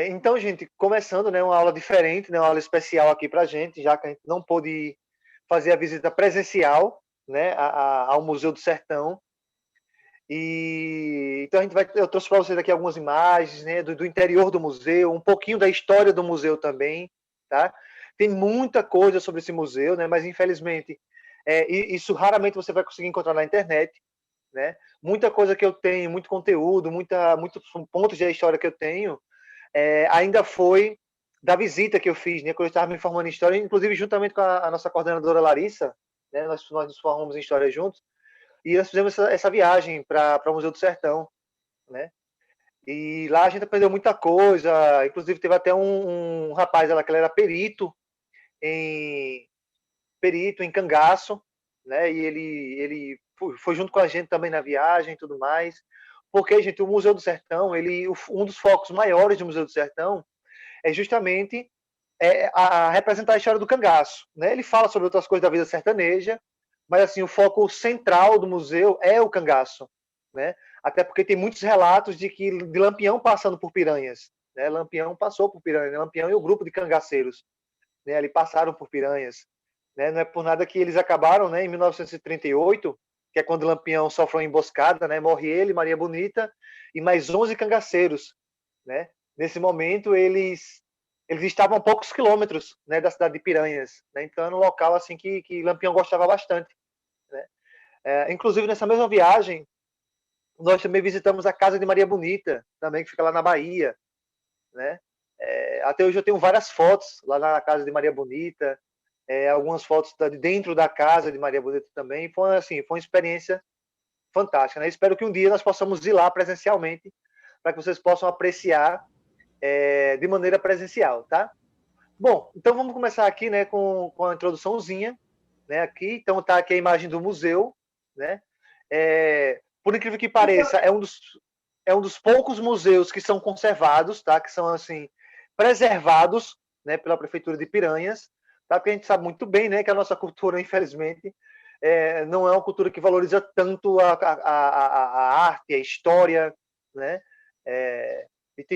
Então, gente, começando, né, uma aula diferente, né, uma aula especial aqui para a gente, já que a gente não pôde fazer a visita presencial, né, ao Museu do Sertão. E então eu trouxe para vocês aqui algumas imagens, né, do interior do museu, um pouquinho da história do museu também, tá? Tem muita coisa sobre esse museu, né, mas infelizmente isso raramente você vai conseguir encontrar na internet, né? Muita coisa que eu tenho, muito conteúdo, muitos pontos da história que eu tenho, ainda foi da visita que eu fiz, né, quando eu estava me formando em história, inclusive juntamente com a nossa coordenadora Larissa, né, nós nos formamos em história juntos. E nós fizemos essa viagem para o Museu do Sertão, né? E lá a gente aprendeu muita coisa. Inclusive teve até um rapaz lá que ele era em perito em cangaço, né? E ele foi junto com a gente também na viagem e tudo mais. Porque, gente, o Museu do Sertão, um dos focos maiores do Museu do Sertão é justamente a representar a história do cangaço, né? Ele fala sobre outras coisas da vida sertaneja, mas assim o foco central do museu é o cangaço, né? Até porque tem muitos relatos de Lampião passando por Piranhas, né? Lampião passou por Piranhas, né? Lampião e o grupo de cangaceiros, né? Ali passaram por Piranhas, né? Não é por nada que eles acabaram, né? Em 1938, que é quando Lampião sofre uma emboscada, né? Morre ele, Maria Bonita e mais 11 cangaceiros, né? Nesse momento eles estavam a poucos quilômetros, né, da cidade de Piranhas, né? Então era um local assim que Lampião gostava bastante, né? Inclusive nessa mesma viagem nós também visitamos a casa de Maria Bonita, também que fica lá na Bahia, né? Até hoje eu tenho várias fotos lá na casa de Maria Bonita, algumas fotos de dentro da casa de Maria Bonita também. Foi assim, foi uma experiência fantástica, né? Espero que um dia nós possamos ir lá presencialmente para que vocês possam apreciar de maneira presencial, tá? Bom, então vamos começar aqui, né, com a introduçãozinha, né, aqui. Então tá aqui a imagem do museu, né? Por incrível que pareça, é um dos poucos museus que são conservados, tá? Que são assim preservados, né, pela prefeitura de Piranhas, tá? Porque a gente sabe muito bem, né, que a nossa cultura, infelizmente, não é uma cultura que valoriza tanto a arte, a história, né?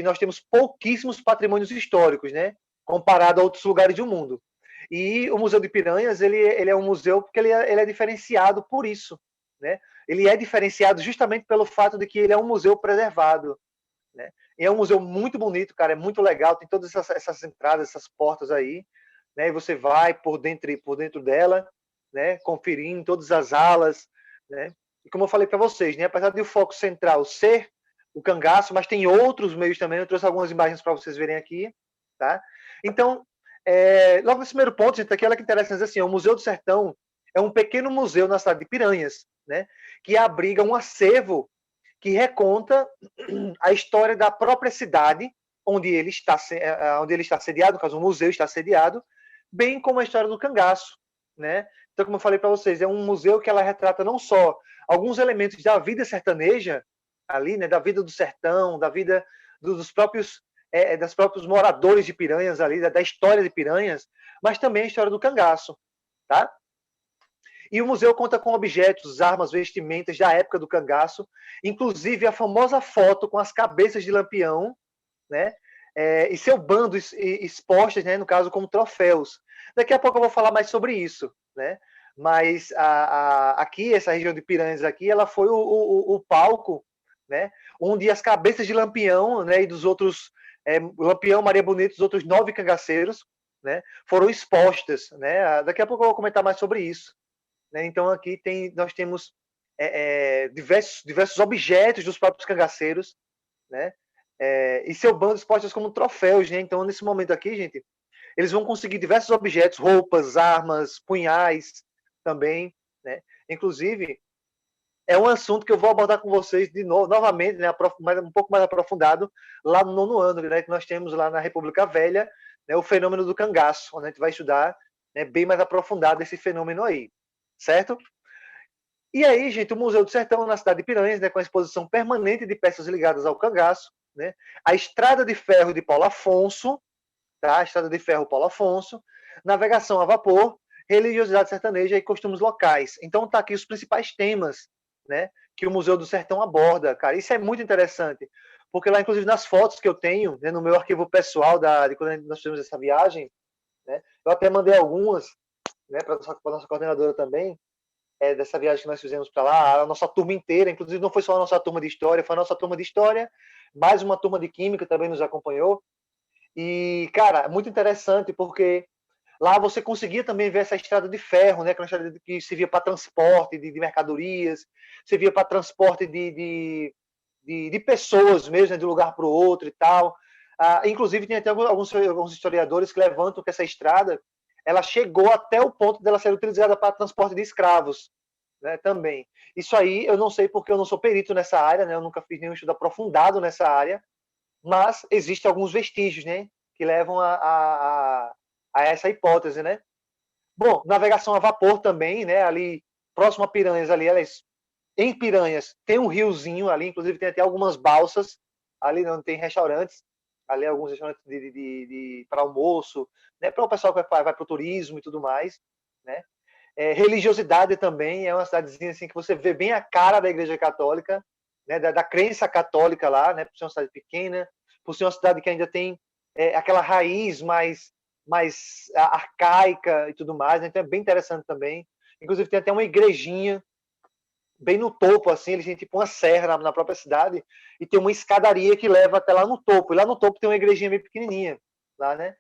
Nós temos pouquíssimos patrimônios históricos, né? Comparado a outros lugares do mundo. E o Museu de Piranhas, ele é um museu porque ele é diferenciado por isso, né? Ele é diferenciado justamente pelo fato de que ele é um museu preservado, né? E é um museu muito bonito, cara, é muito legal, tem todas essas entradas, essas portas aí, né? E você vai por dentro dela, né? Conferindo todas as alas, né? E como eu falei para vocês, né? Apesar de o foco central ser o cangaço, mas tem outros meios também. Eu trouxe algumas imagens para vocês verem aqui, tá? Então, logo nesse primeiro ponto, gente, aqui olha que interessante, assim, o Museu do Sertão é um pequeno museu na cidade de Piranhas, né? Que abriga um acervo que reconta a história da própria cidade onde ele está sediado, no caso o museu está sediado, bem como a história do cangaço, né? Então, como eu falei para vocês, é um museu que ela retrata não só alguns elementos da vida sertaneja ali, né, da vida do sertão, da vida dos próprios das próprios moradores de Piranhas ali, da história de Piranhas, mas também a história do cangaço, tá? E o museu conta com objetos, armas, vestimentas da época do cangaço, inclusive a famosa foto com as cabeças de Lampião, né? E seu bando expostas, né, no caso, como troféus. Daqui a pouco eu vou falar mais sobre isso, né? Mas aqui, essa região de Piranhas aqui, ela foi o palco, né? Onde as cabeças de Lampião, né, e dos outros Lampião, Maria Bonita, os outros 9 cangaceiros, né, foram expostas, né? Daqui a pouco eu vou comentar mais sobre isso. Né? Então aqui nós temos diversos objetos dos próprios cangaceiros, né? E seu bando expostos como troféus, né? Então nesse momento aqui, gente, eles vão conseguir diversos objetos, roupas, armas, punhais também, né? Inclusive é um assunto que eu vou abordar com vocês de novo, novamente, né? Um pouco mais aprofundado lá no 9º ano, né? Que nós temos lá na República Velha, né? O fenômeno do cangaço, onde a gente vai estudar, né, bem mais aprofundado esse fenômeno aí, certo? E aí, gente, o Museu do Sertão, na cidade de Piranhas, né, com a exposição permanente de peças ligadas ao cangaço, né, a Estrada de Ferro de Paulo Afonso, tá? A Estrada de Ferro Paulo Afonso, navegação a vapor, religiosidade sertaneja e costumes locais. Então tá aqui os principais temas, né, que o Museu do Sertão aborda, cara. Isso é muito interessante, porque lá, inclusive, nas fotos que eu tenho, né, no meu arquivo pessoal de quando nós fizemos essa viagem, né, eu até mandei algumas, né, para a nossa coordenadora também, dessa viagem que nós fizemos para lá, a nossa turma inteira, inclusive não foi só a nossa turma de história, foi a nossa turma de história, mais uma turma de química também nos acompanhou. E, cara, muito interessante, porque lá você conseguia também ver essa estrada de ferro, né, que se via para transporte de mercadorias, se via para transporte de pessoas mesmo, né, de um lugar para o outro e tal. Inclusive, tem até alguns historiadores que levantam que essa estrada ela chegou até o ponto dela ser utilizada para transporte de escravos, né, também. Isso aí eu não sei porque eu não sou perito nessa área, né, eu nunca fiz nenhum estudo aprofundado nessa área, mas existem alguns vestígios, né, que levam a essa hipótese, né. Bom, navegação a vapor também, né, ali próximo a Piranhas, ali, em Piranhas tem um riozinho ali, inclusive tem até algumas balsas, ali onde tem restaurantes, ali alguns restaurantes para almoço, né, para o pessoal que vai para o turismo e tudo mais, né. Religiosidade também, é uma cidadezinha assim que você vê bem a cara da Igreja Católica, né, da crença católica lá, né, por ser uma cidade pequena, por ser uma cidade que ainda tem aquela raiz mais arcaica e tudo mais, né, então é bem interessante também. Inclusive tem até uma igrejinha bem no topo, assim, eles têm tipo uma serra na própria cidade e tem uma escadaria que leva até lá no topo. E lá no topo tem uma igrejinha bem pequenininha, lá, né?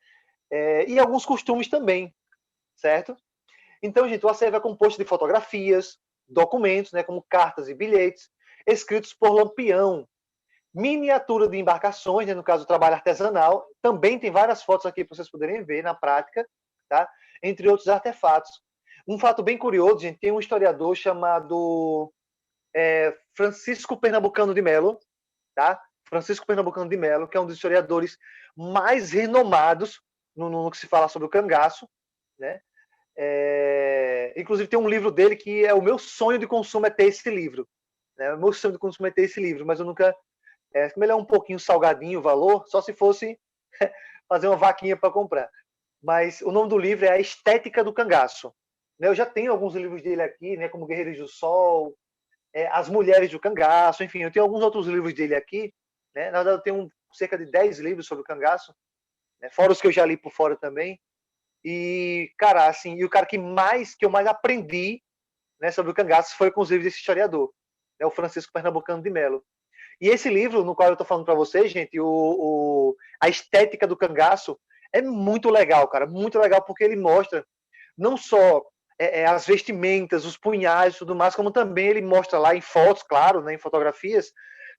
E alguns costumes também, certo? Então, gente, o acervo é composto de fotografias, documentos, né, como cartas e bilhetes, escritos por Lampião, miniatura de embarcações, né, no caso, trabalho artesanal. Também tem várias fotos aqui para vocês poderem ver na prática, tá? Entre outros artefatos. Um fato bem curioso, gente, tem um historiador chamado Francisco Pernambucano de Melo, tá? Francisco Pernambucano de Melo, que é um dos historiadores mais renomados no que se fala sobre o cangaço, né? Inclusive tem um livro dele que é o meu sonho de consumo é ter esse livro, né? O meu sonho de consumo é ter esse livro, mas eu nunca, como ele é um pouquinho salgadinho o valor, só se fosse fazer uma vaquinha para comprar. Mas o nome do livro é A Estética do Cangaço. Eu já tenho alguns livros dele aqui, né, como Guerreiros do Sol, As Mulheres do Cangaço, enfim, eu tenho alguns outros livros dele aqui, né? Na verdade eu tenho cerca de 10 livros sobre o cangaço, né? Fora os que eu já li por fora também. E, cara, assim, e o cara que eu mais aprendi, né, sobre o cangaço foi com os livros desse historiador, né, o Francisco Pernambucano de Melo. E esse livro, no qual eu estou falando para vocês, gente, A Estética do Cangaço, é muito legal, cara, muito legal, porque ele mostra não só as vestimentas, os punhais e tudo mais, como também ele mostra lá em fotos, claro, né, em fotografias,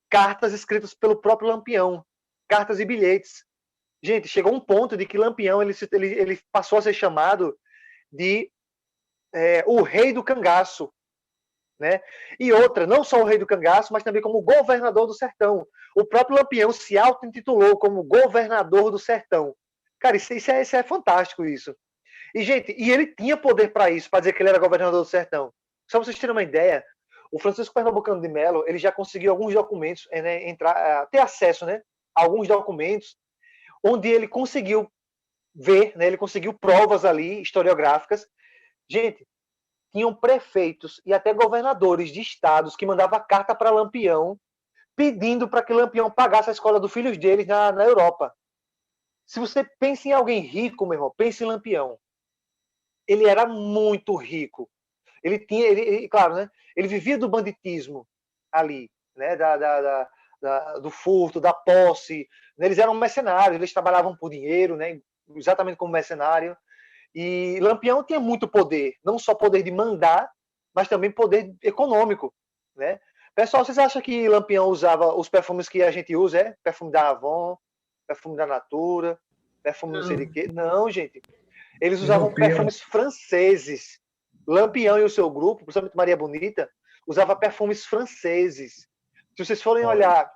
cartas escritas pelo próprio Lampião, cartas e bilhetes. Gente, chegou um ponto de que Lampião ele passou a ser chamado de o rei do cangaço, né? E outra, não só o rei do cangaço, mas também como governador do sertão. O próprio Lampião se auto-intitulou como governador do sertão. Cara, isso é fantástico, isso. E, gente, ele tinha poder para isso, para dizer que ele era governador do sertão. Só para vocês terem uma ideia, o Francisco Pernambucano de Melo, ele já conseguiu alguns documentos, né, ter acesso, né, a alguns documentos, onde ele conseguiu ver, né, ele conseguiu provas ali, historiográficas. Gente, tinham prefeitos e até governadores de estados que mandavam carta para Lampião, pedindo para que Lampião pagasse a escola dos filhos deles na Europa. Se você pensa em alguém rico, meu irmão, pense em Lampião. Ele era muito rico. Ele tinha, claro, né? Ele vivia do banditismo ali, né? Do furto, da posse. Eles eram mercenários, eles trabalhavam por dinheiro, né? Exatamente como mercenário. E Lampião tinha muito poder, não só poder de mandar, mas também poder econômico, né? Pessoal, vocês acham que Lampião usava os perfumes que a gente usa, Perfume da Avon, perfume da Natura, perfume não sei de quê? Não, gente. Eles usavam Europeu. perfumes franceses. Lampião e o seu grupo, principalmente Maria Bonita, usava perfumes franceses. Se vocês forem olhar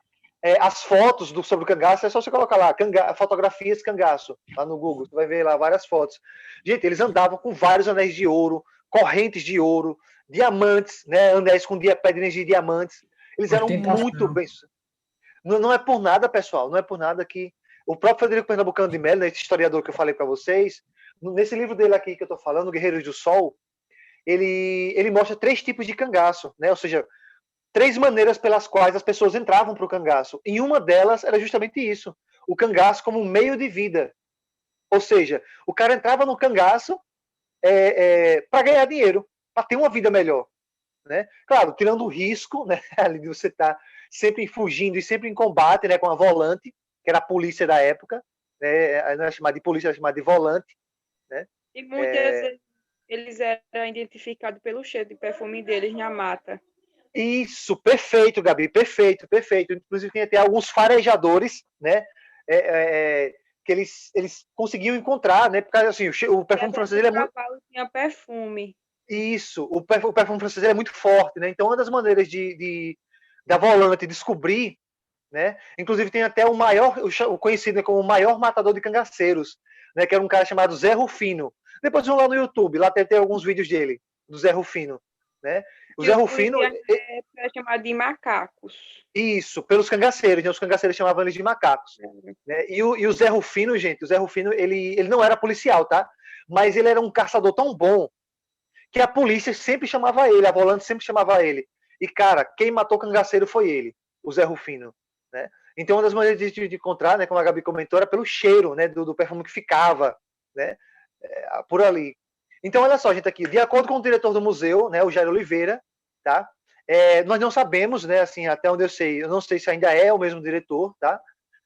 as fotos sobre o cangaço, é só você colocar lá, fotografias cangaço, lá no Google, você vai ver lá várias fotos. Gente, eles andavam com vários anéis de ouro, correntes de ouro, diamantes, né, anéis com pedrinhas de diamantes. Eles eram muito bem. Não é por nada, pessoal, não é por nada que o próprio Frederico Pernambucano de Melo, esse historiador que eu falei para vocês, nesse livro dele aqui que eu estou falando, Guerreiros do Sol, ele mostra 3 tipos de cangaço, né? Ou seja, 3 maneiras pelas quais as pessoas entravam para o cangaço. E uma delas era justamente isso, o cangaço como um meio de vida. Ou seja, o cara entrava no cangaço para ganhar dinheiro, para ter uma vida melhor. Né? Claro, tirando o risco, né, ali de você estar sempre fugindo e sempre em combate, né, com a volante, que era a polícia da época, né, não era chamada de polícia, era chamada de volante, né? E muitas vezes eles eram identificados pelo cheiro de perfume deles na mata. Isso, perfeito, Gabi, perfeito, perfeito. Inclusive tem até alguns farejadores, né, que eles conseguiam encontrar, né, porque assim, o perfume francês ele é muito tinha perfume. Isso, o perfume francês é muito forte, né? Então, uma das maneiras da volante descobrir, né? Inclusive tem até o conhecido como o maior matador de cangaceiros, né? Que era um cara chamado Zé Rufino. Depois vão lá no YouTube, lá tem alguns vídeos dele, do Zé Rufino, né? O Que Zé os Rufino, policiais é chamado de macacos. isso, pelos cangaceiros, né? Os cangaceiros chamavam eles de macacos, né? E o Zé Rufino, gente, o Zé Rufino, ele não era policial, tá? Mas ele era um caçador tão bom que a polícia sempre chamava ele, a volante sempre chamava ele. E, cara, quem matou o cangaceiro foi ele, o Zé Rufino. Né? Então, uma das maneiras de encontrar, né, como a Gabi comentou, era pelo cheiro, né, do perfume que ficava, né, por ali. Então, olha só, gente, aqui, de acordo com o diretor do museu, né, o Jair Oliveira, tá? Nós não sabemos, né, assim, até onde eu não sei se ainda é o mesmo diretor, tá?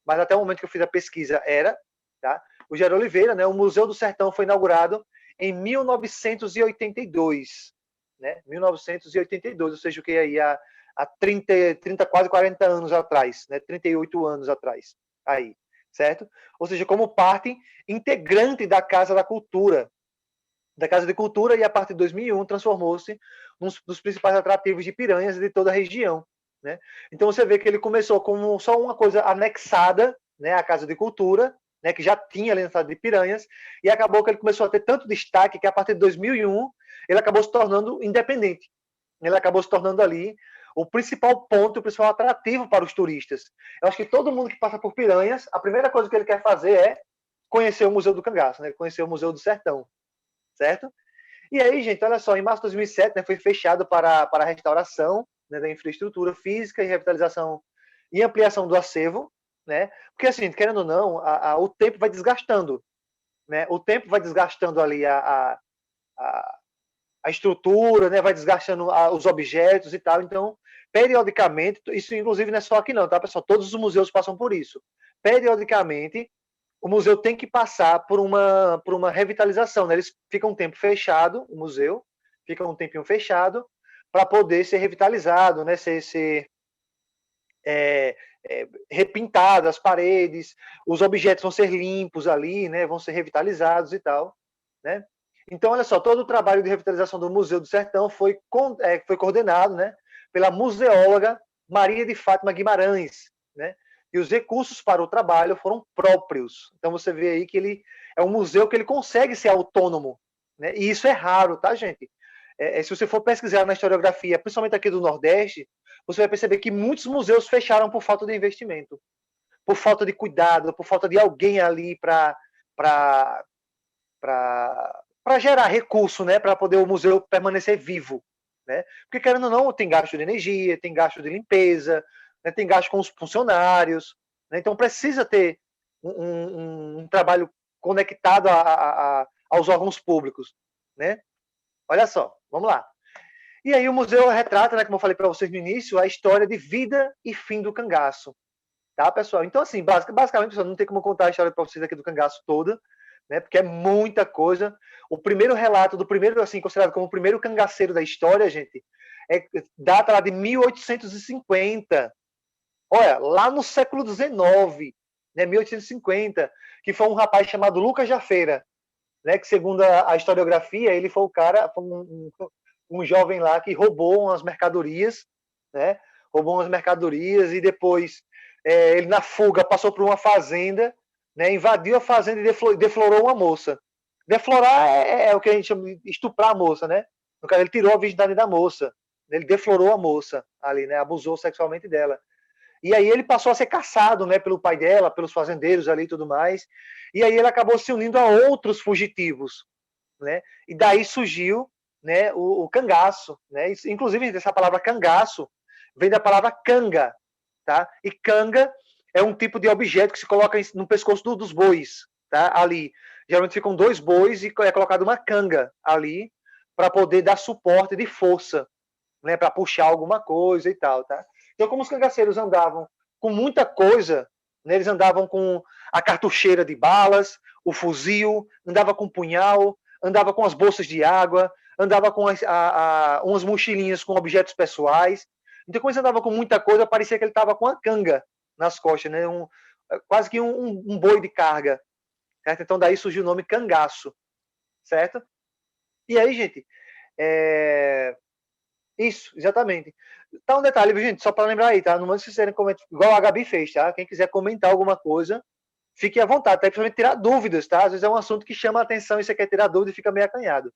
Mas até o momento que eu fiz a pesquisa era, tá? O Jair Oliveira, né, o Museu do Sertão foi inaugurado em 1982, né? 1982, ou seja, o que aí há 30, quase 40 anos atrás, né? 38 anos atrás, aí, certo? Ou seja, como parte integrante da Casa da Cultura, e a partir de 2001 transformou-se num dos principais atrativos de Piranhas de toda a região, né? Então você vê que ele começou como só uma coisa anexada, né, à Casa de Cultura, né, que já tinha ali na cidade de Piranhas, e acabou que ele começou a ter tanto destaque que a partir de 2001 ele acabou se tornando independente. Ele acabou se tornando ali o principal ponto, o principal atrativo para os turistas. Eu acho que todo mundo que passa por Piranhas, a primeira coisa que ele quer fazer é conhecer o Museu do Cangaço, né? Conhecer o Museu do Sertão, certo? E aí, gente, olha só, em março de 2007, né, foi fechado para a restauração, né, da infraestrutura física e revitalização e ampliação do acervo, né? Porque assim, querendo ou não, o tempo vai desgastando, né? O tempo vai desgastando ali a, a estrutura, né? Vai desgastando os objetos e tal. Então, periodicamente, isso inclusive não é só aqui não, tá, pessoal? Todos os museus passam por isso. Periodicamente, o museu tem que passar por uma revitalização, né? Eles ficam um tempo fechado, o museu fica um tempinho fechado para poder ser revitalizado, né? Ser repintado as paredes, os objetos vão ser limpos ali, né? Vão ser revitalizados e tal, né? Então, olha só, todo o trabalho de revitalização do Museu do Sertão foi coordenado, né, pela museóloga Maria de Fátima Guimarães, né? E os recursos para o trabalho foram próprios. Então você vê aí que ele é um museu que ele consegue ser autônomo, né? E isso é raro, tá, gente? Se você for pesquisar na historiografia, principalmente aqui do Nordeste, você vai perceber que muitos museus fecharam por falta de investimento, por falta de cuidado, por falta de alguém ali para gerar recurso, né, para poder o museu permanecer vivo, né? Porque querendo ou não, tem gasto de energia, tem gasto de limpeza, né, tem gasto com os funcionários, né? Então precisa ter um trabalho conectado aos órgãos públicos, né? Olha só, vamos lá. E aí o museu retrata, né, como eu falei para vocês no início, a história de vida e fim do cangaço, tá, pessoal? Então assim, basicamente, pessoal, não tem como contar a história para vocês aqui do cangaço toda, né? Porque é muita coisa. O primeiro relato do primeiro, assim, considerado como o primeiro cangaceiro da história, gente, data lá de 1850. Olha, lá no século XIX, né, 1850, que foi um rapaz chamado Lucas Jafeira, né, que segundo a historiografia, ele foi o cara, foi um jovem lá que roubou umas mercadorias, né? Roubou umas mercadorias e depois ele na fuga passou por uma fazenda, né? Invadiu a fazenda e deflorou uma moça. Deflorar é o que a gente chama de estuprar a moça, né? No caso, ele tirou a virgindade da moça. Ele deflorou a moça ali, né? Abusou sexualmente dela. E aí ele passou a ser caçado, né, pelo pai dela, pelos fazendeiros ali e tudo mais. E aí ele acabou se unindo a outros fugitivos, né? E daí surgiu, né, o cangaço, né? Inclusive essa palavra cangaço vem da palavra canga, tá? E canga é um tipo de objeto que se coloca no pescoço dos bois, tá? Ali. Geralmente ficam 2 bois e é colocada uma canga ali para poder dar suporte de força, né? Para puxar alguma coisa e tal, tá? Então, como os cangaceiros andavam com muita coisa, né? Eles andavam com a cartucheira de balas, o fuzil, andava com punhal, andava com as bolsas de água, andava com umas mochilinhas com objetos pessoais. Então, quando ele andava com muita coisa, parecia que ele estava com a canga nas costas, né? Quase que um boi de carga. Certo? Então, daí surgiu o nome cangaço. Certo? E aí, gente, isso, exatamente. Tá um detalhe, gente, só para lembrar aí, tá? Não manda se vocês comentar, igual a Gabi fez, tá? Quem quiser comentar alguma coisa, fique à vontade, tá? Principalmente tirar dúvidas, tá? Às vezes é um assunto que chama a atenção e você quer tirar dúvida e fica meio acanhado.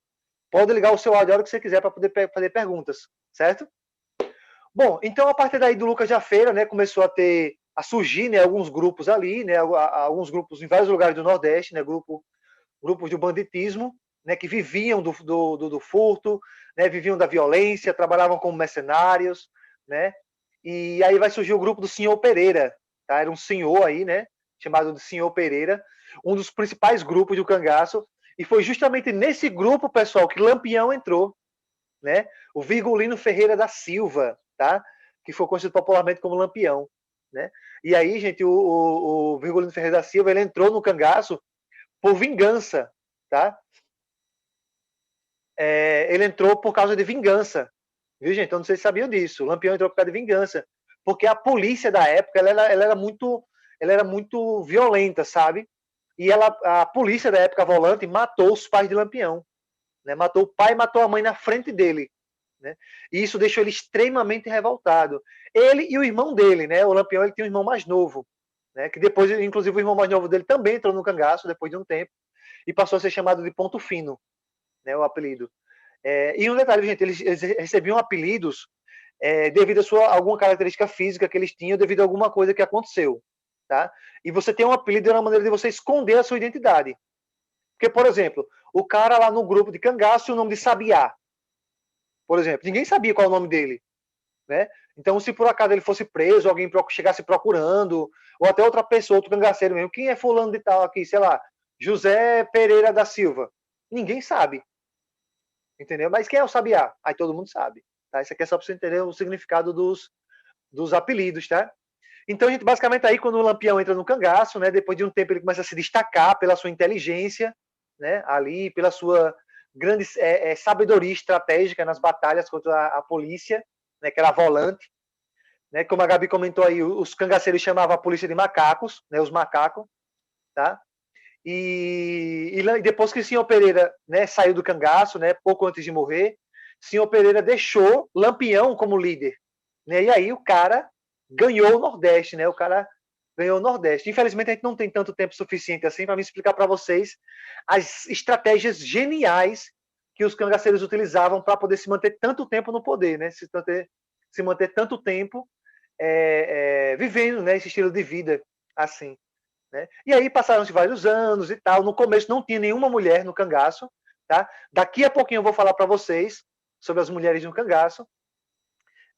Pode ligar o seu áudio a hora que você quiser para poder fazer perguntas, certo? Bom, então a partir daí do Lucas da Feira, né, começou a surgir, né, alguns grupos ali, né, alguns grupos em vários lugares do Nordeste, né, grupos de banditismo, né, que viviam do furto, né, viviam da violência, trabalhavam como mercenários, né, e aí vai surgir o grupo do Senhor Pereira, tá? Era um senhor aí, né, chamado de Senhor Pereira, um dos principais grupos do cangaço, e foi justamente nesse grupo, pessoal, que Lampião entrou, né, o Virgulino Ferreira da Silva, tá, que foi conhecido popularmente como Lampião, né, e aí, gente, o Virgulino Ferreira da Silva, ele entrou no cangaço por vingança, tá? Ele entrou por causa de vingança, viu, gente? Eu não sei se sabiam disso. O Lampião entrou por causa de vingança, porque a polícia da época ela era muito violenta, sabe? E a polícia da época volante matou os pais de Lampião, né? Matou o pai e matou a mãe na frente dele, né? E isso deixou ele extremamente revoltado. Ele e o irmão dele, né? O Lampião, ele tinha um irmão mais novo, né? Que depois, inclusive, o irmão mais novo dele também entrou no cangaço depois de um tempo e passou a ser chamado de Ponto Fino, né, o apelido. E um detalhe, gente, eles recebiam apelidos devido a alguma característica física que eles tinham, devido a alguma coisa que aconteceu. Tá? E você tem um apelido é uma maneira de você esconder a sua identidade. Porque, por exemplo, o cara lá no grupo de cangaço, o nome de Sabiá, por exemplo, ninguém sabia qual é o nome dele. Né? Então, se por acaso ele fosse preso, alguém chegasse procurando, ou até outra pessoa, outro cangaceiro mesmo, quem é fulano de tal aqui, sei lá, José Pereira da Silva? Ninguém sabe. Entendeu? Mas quem é o Sabiá? Aí todo mundo sabe. Tá? Isso aqui é só para você entender o significado dos apelidos, tá? Então, a gente, basicamente, aí, quando o Lampião entra no cangaço, né, depois de um tempo ele começa a se destacar pela sua inteligência, né, ali, pela sua grande sabedoria estratégica nas batalhas contra a polícia, né, que era a volante. Né, como a Gabi comentou aí, os cangaceiros chamavam a polícia de macacos, né, os macacos, tá? E depois que o senhor Pereira, né, saiu do cangaço, né, pouco antes de morrer, o senhor Pereira deixou Lampião como líder. Né, e aí o cara ganhou o Nordeste, né? O cara ganhou o Nordeste. Infelizmente, a gente não tem tanto tempo suficiente assim para me explicar para vocês as estratégias geniais que os cangaceiros utilizavam para poder se manter tanto tempo no poder, né? Se manter tanto tempo vivendo, né, esse estilo de vida assim. Né? E aí passaram-se vários anos e tal. No começo não tinha nenhuma mulher no cangaço. Tá? Daqui a pouquinho eu vou falar para vocês sobre as mulheres no cangaço.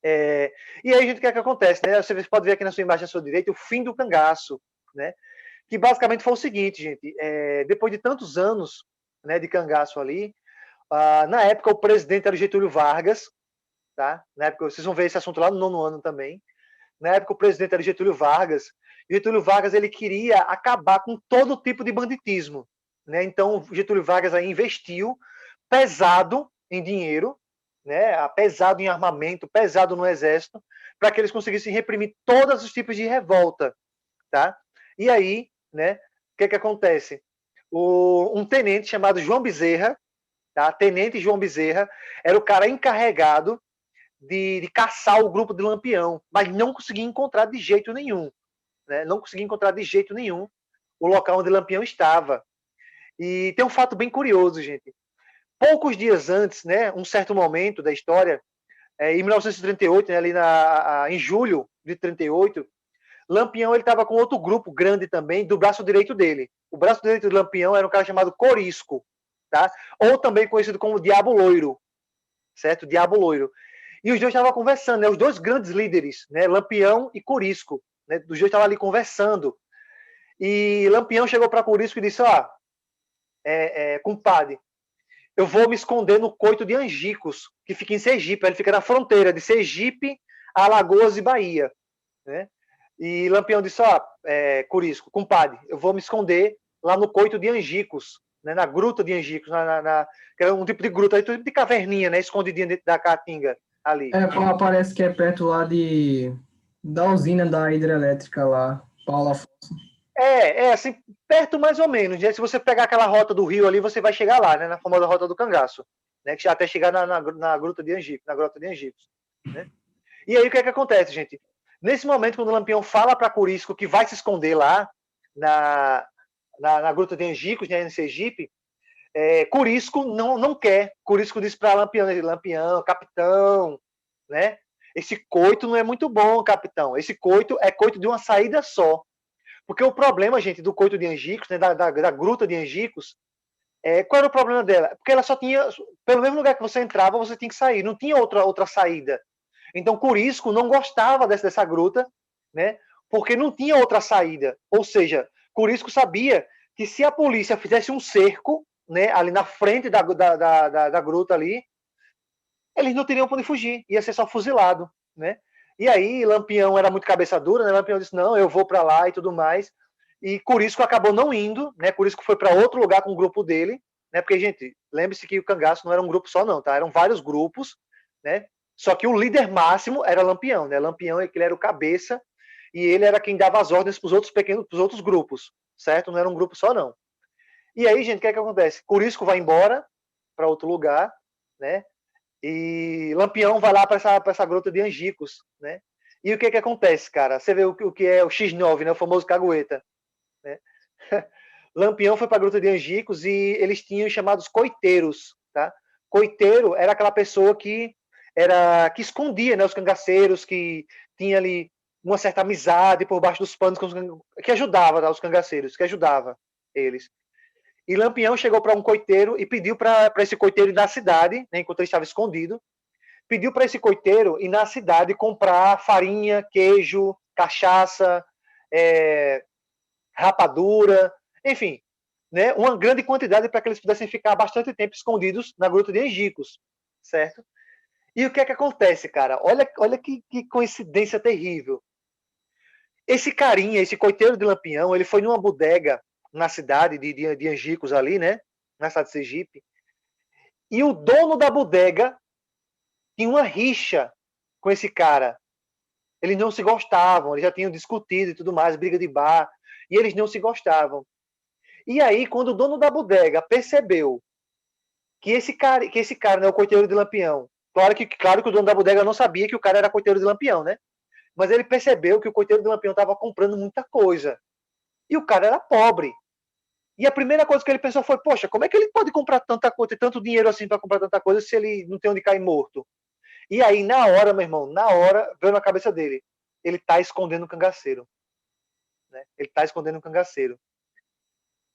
E aí, gente, o que é que acontece? Né? Você pode ver aqui na sua imagem à sua direita o fim do cangaço. Né? Que basicamente foi o seguinte, gente. Depois de tantos anos, né, de cangaço ali, na época o presidente era o Getúlio Vargas. Tá? Na época, vocês vão ver esse assunto lá no 9º ano também. Na época o presidente era Getúlio Vargas. Getúlio Vargas ele queria acabar com todo tipo de banditismo, né? Então Getúlio Vargas aí investiu pesado em dinheiro, né? Pesado em armamento, pesado no exército, para que eles conseguissem reprimir todos os tipos de revolta, tá? E aí, né? O que acontece? Um tenente chamado João Bezerra, tá? Tenente João Bezerra era o cara encarregado de caçar o grupo de Lampião, mas não conseguia encontrar de jeito nenhum. Né? Não conseguia encontrar de jeito nenhum o local onde Lampião estava. E tem um fato bem curioso, gente. Poucos dias antes, né, um certo momento da história, em 1938, né, ali em julho de 38, Lampião estava com outro grupo grande também, do braço direito dele. O braço direito do Lampião era um cara chamado Corisco, tá? Ou também conhecido como Diabo Loiro, certo? Diabo Loiro. E os dois estavam conversando, né? Os dois grandes líderes, né? Lampião e Corisco, né? Os dois estavam ali conversando. E Lampião chegou para Corisco e disse: compadre, eu vou me esconder no coito de Angicos, que fica em Sergipe. Ele fica na fronteira de Sergipe, Alagoas e Bahia, né? E Lampião disse: Corisco, compadre, eu vou me esconder lá no coito de Angicos, né? Na gruta de Angicos, que era um tipo de gruta, um tipo de caverninha, né? Escondidinha dentro da caatinga ali. Parece que é perto lá da usina da hidrelétrica lá, Paulo Afonso. Assim, perto mais ou menos, né? Se você pegar aquela rota do rio ali, você vai chegar lá, né? Na famosa rota do Cangaço, né? Que já até chegar na gruta de Angicos, na grota de Angicos, né? E aí o que é que acontece, gente? Nesse momento, quando o Lampião fala para Corisco que vai se esconder lá na gruta de Angicos, né, em Sergipe, Corisco não quer. Corisco diz para Lampião, capitão, né? Esse coito não é muito bom, capitão. Esse coito é coito de uma saída só. Porque o problema, gente, do coito de Angicos, né, da gruta de Angicos, qual era o problema dela? Porque ela só tinha, pelo mesmo lugar que você entrava, você tinha que sair, não tinha outra saída. Então, Corisco não gostava dessa gruta, né, porque não tinha outra saída. Ou seja, Corisco sabia que se a polícia fizesse um cerco, né, ali na frente da gruta ali, eles não teriam para onde fugir, ia ser só fuzilado, né? E aí Lampião era muito cabeça dura, né? Lampião disse: "Não, eu vou para lá" e tudo mais. E Corisco acabou não indo, né? Corisco foi para outro lugar com o grupo dele, né? Porque, gente, lembre-se que o Cangaço não era um grupo só não, tá? Eram vários grupos, né? Só que o líder máximo era Lampião, né? Lampião ele era o cabeça e ele era quem dava as ordens para os outros grupos, certo? Não era um grupo só não. E aí, gente, o que é que acontece? Corisco vai embora para outro lugar, né? E Lampião vai lá para essa gruta de Angicos, né? E o que acontece, cara? Você vê o que é o X9, né? O famoso cagueta, né? Lampião foi para a gruta de Angicos e eles tinham os chamados coiteiros, tá? Coiteiro era aquela pessoa que escondia, né, os cangaceiros, que tinha ali uma certa amizade por baixo dos panos, que ajudava, tá, os cangaceiros, que ajudava eles. E Lampião chegou para um coiteiro e pediu para esse coiteiro ir na cidade, né, enquanto ele estava escondido, pediu para esse coiteiro ir na cidade comprar farinha, queijo, cachaça, rapadura, enfim, né, uma grande quantidade para que eles pudessem ficar bastante tempo escondidos na gruta de Angicos, certo? E o que é que acontece, cara? Olha que coincidência terrível. Esse carinha, esse coiteiro de Lampião, ele foi numa bodega na cidade de Angicos ali, né? Na cidade de Sergipe. E o dono da bodega tinha uma rixa com esse cara. Eles não se gostavam, eles já tinham discutido e tudo mais, briga de bar, e eles não se gostavam. E aí, quando o dono da bodega percebeu que esse cara, né, o coiteiro de Lampião, claro que o dono da bodega não sabia que o cara era coiteiro de Lampião, né? Mas ele percebeu que o coiteiro de Lampião estava comprando muita coisa. E o cara era pobre. E a primeira coisa que ele pensou foi: poxa, como é que ele pode comprar tanta coisa, ter tanto dinheiro assim para comprar tanta coisa se ele não tem onde cair morto? E aí, na hora, meu irmão, na hora, veio na cabeça dele: ele está escondendo o cangaceiro. Né? Ele está escondendo o cangaceiro.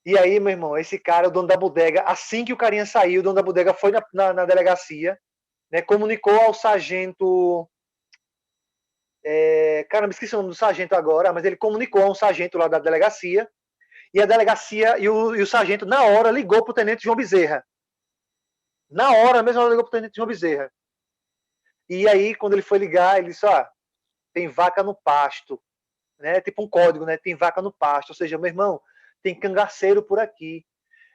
E aí, meu irmão, esse cara, o dono da bodega, assim que o carinha saiu, o dono da bodega foi na delegacia, né, comunicou ao sargento. Cara, me esqueci o nome do sargento agora, mas ele comunicou a um sargento lá da delegacia. E a delegacia e o sargento, na hora, ligou para o tenente João Bezerra. Na hora, mesmo, ela ligou para o tenente João Bezerra. E aí, quando ele foi ligar, ele disse: tem vaca no pasto. Né? Tipo um código, né? Tem vaca no pasto. Ou seja, meu irmão, tem cangaceiro por aqui.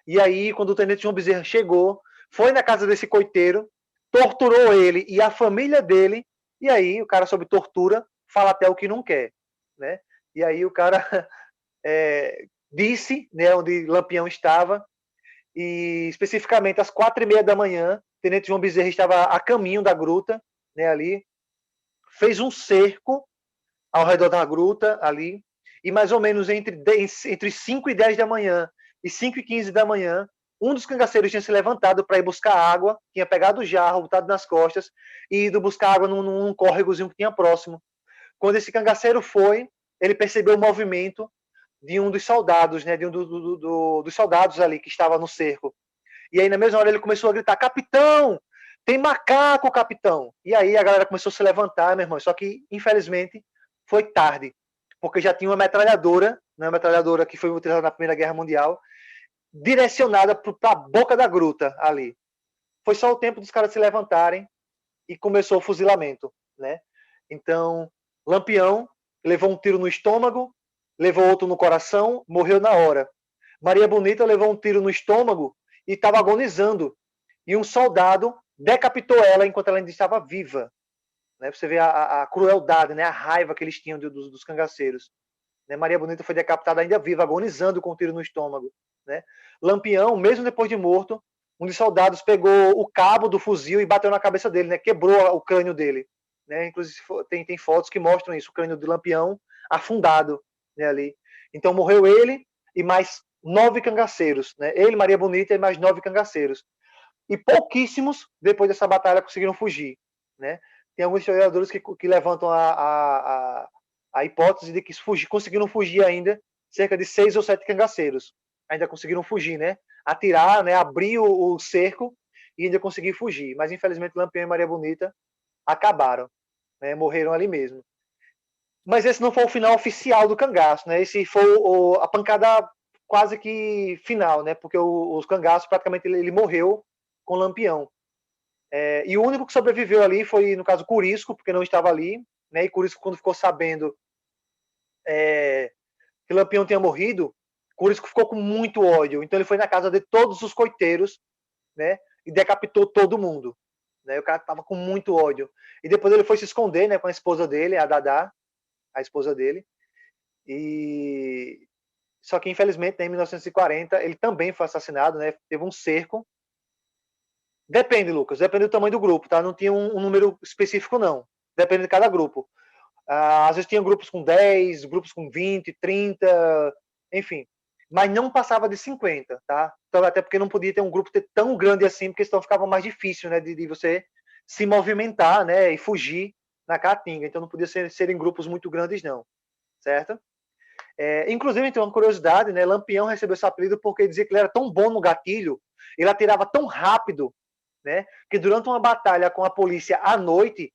E aí, quando o tenente João Bezerra chegou, foi na casa desse coiteiro, torturou ele e a família dele. E aí, o cara, sob tortura, fala até o que não quer. Né? E aí, o cara disse, né, onde Lampião estava, e especificamente às 4h30 da manhã, o tenente João Bezerra estava a caminho da gruta, né, ali, fez um cerco ao redor da gruta ali, e mais ou menos entre 5 e 10 da manhã e 5 e 15 da manhã, um dos cangaceiros tinha se levantado para ir buscar água, tinha pegado o jarro, botado nas costas, e ido buscar água num córregozinho que tinha próximo. Quando esse cangaceiro foi, ele percebeu o movimento de um dos soldados, né, de um dos soldados ali que estava no cerco. E aí, na mesma hora, ele começou a gritar: capitão! Tem macaco, capitão! E aí a galera começou a se levantar, meu irmão. Só que, infelizmente, foi tarde. Porque já tinha uma metralhadora, né, uma metralhadora que foi utilizada na Primeira Guerra Mundial, direcionada para a boca da gruta ali. Foi só o tempo dos caras se levantarem e começou o fuzilamento, né? Então, Lampião levou um tiro no estômago, levou outro no coração, morreu na hora. Maria Bonita levou um tiro no estômago e estava agonizando. E um soldado decapitou ela enquanto ela ainda estava viva. Né? Você vê a crueldade, né? A raiva que eles tinham dos cangaceiros. Né? Maria Bonita foi decapitada ainda viva, agonizando com um tiro no estômago. Né? Lampião, mesmo depois de morto, um dos soldados pegou o cabo do fuzil e bateu na cabeça dele, né? Quebrou o crânio dele. Né? Inclusive tem fotos que mostram isso, o crânio de Lampião afundado, né, ali. Então morreu ele e mais 9 cangaceiros. Né? Ele, Maria Bonita e mais 9 cangaceiros. E pouquíssimos, depois dessa batalha, conseguiram fugir. Né? Tem alguns historiadores que levantam a hipótese de que conseguiram fugir ainda cerca de 6 ou 7 cangaceiros. Ainda conseguiram fugir, né? Atirar, né? Abrir o cerco e ainda conseguir fugir. Mas, infelizmente, Lampião e Maria Bonita acabaram. Né? Morreram ali mesmo. Mas esse não foi o final oficial do cangaço, né? Esse foi a pancada quase que final, né? Porque os cangaços, praticamente, ele morreu com Lampião. E o único que sobreviveu ali foi, no caso, Curisco, porque não estava ali. Né? E Curisco, quando ficou sabendo que Lampião tinha morrido, Curisco ficou com muito ódio. Então ele foi na casa de todos os coiteiros, né? E decapitou todo mundo. Né? O cara tava com muito ódio. E depois ele foi se esconder, né? Com a esposa dele, a Dadá, a esposa dele. E só que infelizmente, né, em 1940 ele também foi assassinado, né? Teve um cerco. Depende, Lucas. Depende do tamanho do grupo, tá? Não tinha um número específico, não. Depende de cada grupo. Às vezes tinha grupos com 10, grupos com 20, 30, enfim. Mas não passava de 50, tá? Então, até porque não podia ter um grupo tão grande assim, porque senão ficava mais difícil, né? De você se movimentar, né? E fugir na caatinga. Então não podia ser em grupos muito grandes, não. Certo? Inclusive, tem uma curiosidade, né? Lampião recebeu esse apelido porque dizia que ele era tão bom no gatilho, ele atirava tão rápido, né? Que durante uma batalha com a polícia à noite,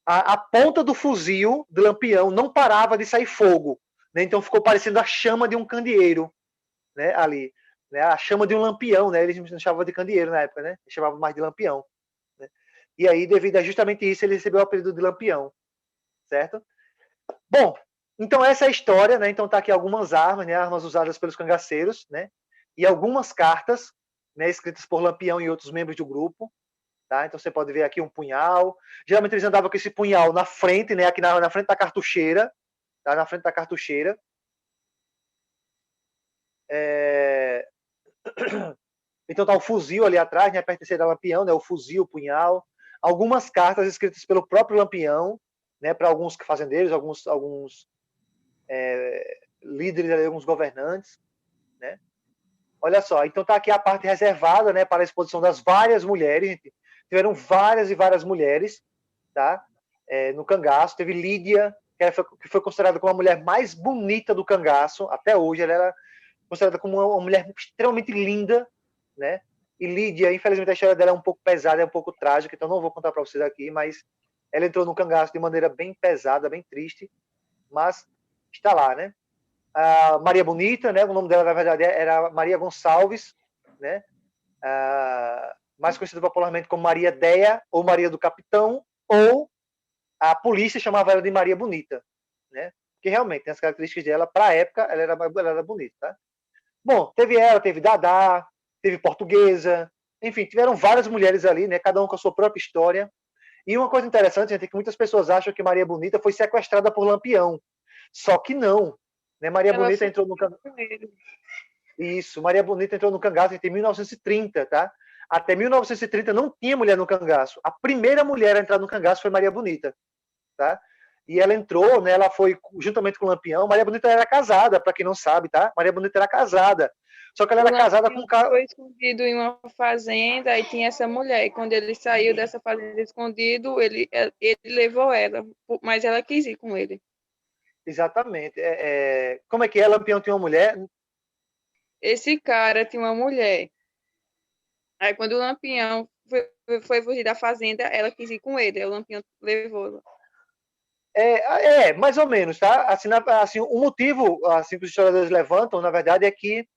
a ponta do fuzil do Lampião não parava de sair fogo. Né? Então ficou parecendo a chama de um candeeiro, né? Ali. Né? A chama de um lampião, né? Eles não chamavam de candeeiro na época, né? Eles chamavam mais de lampião. Né? E aí, devido a justamente isso, ele recebeu o apelido de Lampião. Certo? Bom, então essa é a história, né? Então tá aqui algumas armas, né? Armas usadas pelos cangaceiros, né? E algumas cartas, né? Escritas por Lampião e outros membros do grupo. Tá? Então você pode ver aqui um punhal. Geralmente eles andavam com esse punhal na frente, né? Aqui na frente da cartucheira. Tá? Na frente da cartucheira. Então tá o fuzil ali atrás, né? Pertencer ao Lampião, né? O fuzil, o punhal. Algumas cartas escritas pelo próprio Lampião, né? Para alguns fazendeiros, alguns líderes, alguns governantes, né? Olha só, então tá aqui a parte reservada, né? Para a exposição das várias mulheres. Tiveram várias e várias mulheres, tá? No cangaço. Teve Lídia, que foi considerada como a mulher mais bonita do cangaço. Até hoje, ela era considerada como uma mulher extremamente linda, né? E Lídia, infelizmente, a história dela é um pouco pesada, é um pouco trágica, então não vou contar para vocês aqui, mas ela entrou no cangaço de maneira bem pesada, bem triste, mas está lá, né? A Maria Bonita, né? O nome dela, na verdade, era Maria Gonçalves, né? Mais conhecida popularmente como Maria Deia, ou Maria do Capitão, ou a polícia chamava ela de Maria Bonita, né? Que realmente tem as características dela, para a época, ela era bonita, tá? Bom, teve ela, teve Dadá, teve Portuguesa, enfim, tiveram várias mulheres ali, né? Cada uma com a sua própria história. E uma coisa interessante, gente, é que muitas pessoas acham que Maria Bonita foi sequestrada por Lampião. Só que não. Né? Maria Ela Bonita foi entrou no com ele. Isso, Maria Bonita entrou no cangaço em 1930, tá? Até 1930 não tinha mulher no cangaço. A primeira mulher a entrar no cangaço foi Maria Bonita, tá? E ela entrou, né? Ela foi juntamente com o Lampião. Maria Bonita era casada, para quem não sabe, tá? Maria Bonita era casada. Só que ela O era casada com Lampião um cara. foi escondido em uma fazenda e tinha essa mulher. E quando ele saiu dessa fazenda escondido, ele levou ela, mas ela quis ir com ele. Exatamente. Como é que é? Lampião tinha uma mulher? Esse cara tinha uma mulher. Aí quando o Lampião foi fugir da fazenda, ela quis ir com ele, aí o Lampião levou. Mais ou menos, tá? Assim, o motivo assim, que os historiadores levantam, na verdade, é que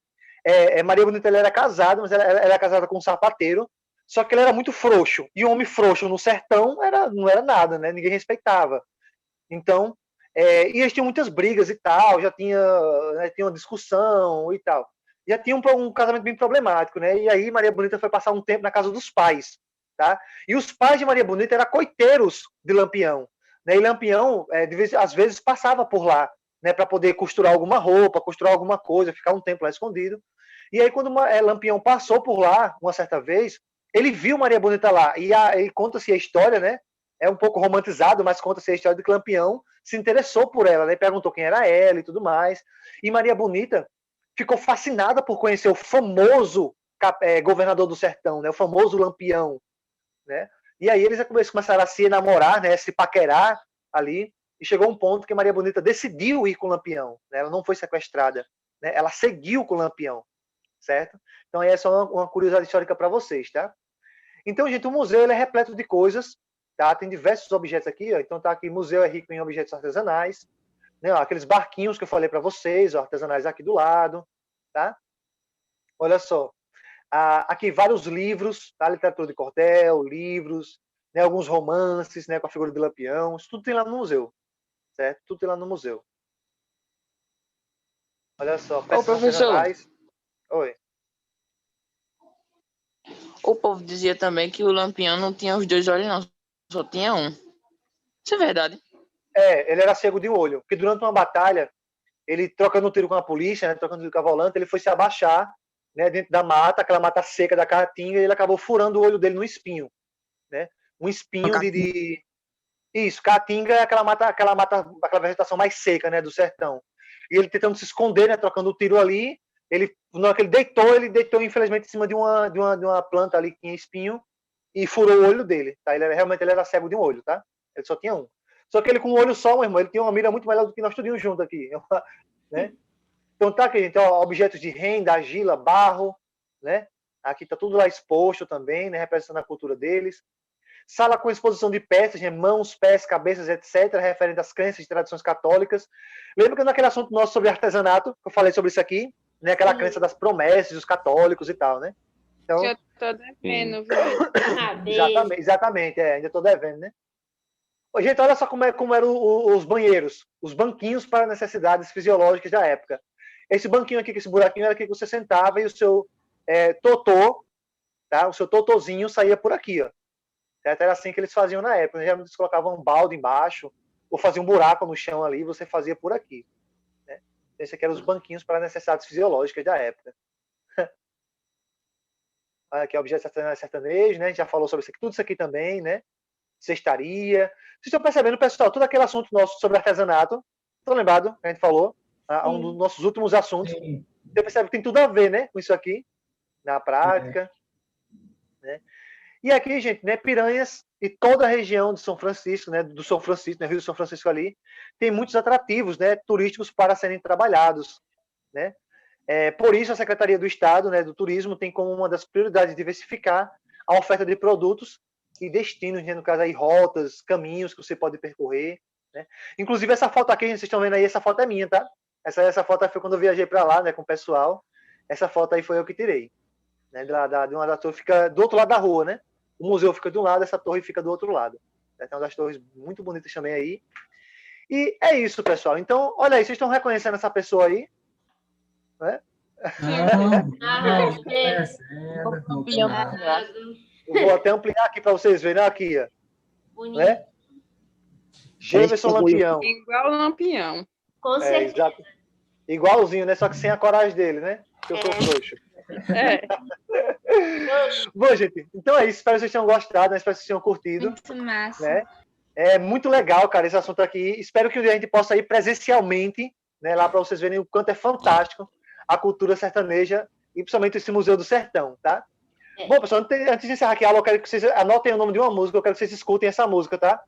Maria Bonita ela era casada, mas ela era casada com um sapateiro, só que ele era muito frouxo. E um homem frouxo no sertão não era nada, né? Ninguém respeitava. Então, e eles tinham muitas brigas e tal, já tinha uma discussão e tal. Já tinha um casamento bem problemático, né? E aí Maria Bonita foi passar um tempo na casa dos pais, tá? E os pais de Maria Bonita eram coiteiros de Lampião, né? E Lampião, às vezes, passava por lá, né? Para poder costurar alguma roupa, costurar alguma coisa, ficar um tempo lá escondido. E aí, quando Lampião passou por lá, uma certa vez, ele viu Maria Bonita lá. E conta-se a história, né? É um pouco romantizado, mas conta-se a história de que Lampião se interessou por ela, né? Perguntou quem era ela e tudo mais. E Maria Bonita ficou fascinada por conhecer o famoso governador do sertão, né? O famoso Lampião, né? E aí eles começaram a se namorar, né? Se paquerar ali. E chegou um ponto que Maria Bonita decidiu ir com o Lampião, né? Ela não foi sequestrada, né? Ela seguiu com o Lampião, certo? Então essa é uma curiosidade histórica para vocês, tá? Então, gente, o museu ele é repleto de coisas, tá? Tem diversos objetos aqui, ó. Então tá aqui, o museu é rico em objetos artesanais, né? Ó, aqueles barquinhos que eu falei para vocês, ó, artesanais aqui do lado, tá? Olha só, aqui vários livros, tá? Literatura de cordel, livros, né? Alguns romances, né? Com a figura de Lampião, isso tudo tem lá no museu, certo? Tudo tem lá no museu. Olha só, peças artesanais. Oi. O povo dizia também que o Lampião não tinha os 2 olhos, não. Só tinha um. Isso é verdade? Ele era cego de um olho. Porque durante uma batalha, ele trocando um tiro com a polícia, né, trocando um tiro com a volante, ele foi se abaixar, né, dentro da mata, aquela mata seca da caatinga, e ele acabou furando o olho dele no espinho. Né? Um espinho de... Isso, caatinga é aquela vegetação mais seca, né, do sertão. E ele tentando se esconder, né, trocando o tiro ali, na hora que ele deitou infelizmente em cima de uma planta ali que tinha espinho e furou o olho dele, tá? Realmente ele era cego de um olho, tá? Ele só tinha um. Só que ele com um olho só, meu irmão, ele tinha uma mira muito melhor do que nós tudinho junto aqui, né? Então tá aqui, gente, ó, objetos de renda, argila, barro, né? Aqui tá tudo lá exposto também, né, representando a cultura deles. Sala com exposição de peças, né, mãos, pés, cabeças, etc., referente às crenças e tradições católicas. Lembra que naquele assunto nosso sobre artesanato, que eu falei sobre isso aqui, né, aquela crença das promessas dos católicos e tal, né? Então, já tô devendo, velho. Exatamente, ainda tô devendo, né? Gente, olha só como eram os banheiros, os banquinhos para necessidades fisiológicas da época. Esse banquinho aqui, esse buraquinho, era aqui que você sentava e o seu totô, tá? O seu totozinho saía por aqui, ó. Certo? Era assim que eles faziam na época. Geralmente eles colocavam um balde embaixo, ou faziam um buraco no chão ali, e você fazia por aqui. Né? Esse aqui eram os banquinhos para necessidades fisiológicas da época. Olha aqui, objetos sertanejos, né? A gente já falou sobre isso aqui, tudo isso aqui também, né? Cestaria. Vocês estão percebendo, pessoal, todo aquele assunto nosso sobre artesanato, estão lembrados? A gente falou, um dos nossos últimos assuntos. Sim. Você percebe que tem tudo a ver, né? Com isso aqui, na prática. Né? E aqui, gente, né, Piranhas e toda a região de São Francisco, né, do São Francisco, né, Rio de São Francisco ali, tem muitos atrativos, né, turísticos para serem trabalhados, né? Por isso a Secretaria do Estado, né, do Turismo tem como uma das prioridades diversificar a oferta de produtos e destinos, né, no caso aí rotas, caminhos que você pode percorrer, né? Inclusive essa foto aqui, vocês estão vendo aí, essa foto é minha, tá? Essa foto foi quando eu viajei para lá, né, com o pessoal. Essa foto aí foi eu que tirei. Né, de uma da torre, fica do outro lado da rua, né? O museu fica de um lado, essa torre fica do outro lado. Tem uma das torres muito bonitas também aí. E é isso, pessoal. Então, olha aí, vocês estão reconhecendo essa pessoa aí? Né? Eu vou até ampliar aqui para vocês verem, aqui, ó. Né? Jefferson Lampião. Igual o Lampião. Com certeza. Igualzinho, né? Só que sem a coragem dele, né? Que eu sou frouxo. Bom, gente, então é isso. Espero que vocês tenham gostado, né? Espero que vocês tenham curtido. Muito massa. Né? É muito legal, cara, esse assunto aqui. Espero que um dia a gente possa ir presencialmente, né, lá para vocês verem o quanto é fantástico a cultura sertaneja e principalmente esse Museu do Sertão, tá? Bom, pessoal, antes de encerrar aqui a aula, eu quero que vocês anotem o nome de uma música, eu quero que vocês escutem essa música, tá?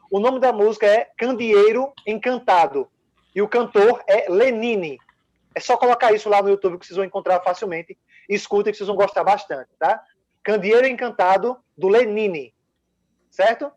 O nome da música é Candeeiro Encantado e o cantor é Lenine. É só colocar isso lá no YouTube que vocês vão encontrar facilmente. Escutem que vocês vão gostar bastante, tá? Candeeiro Encantado, do Lenine, certo?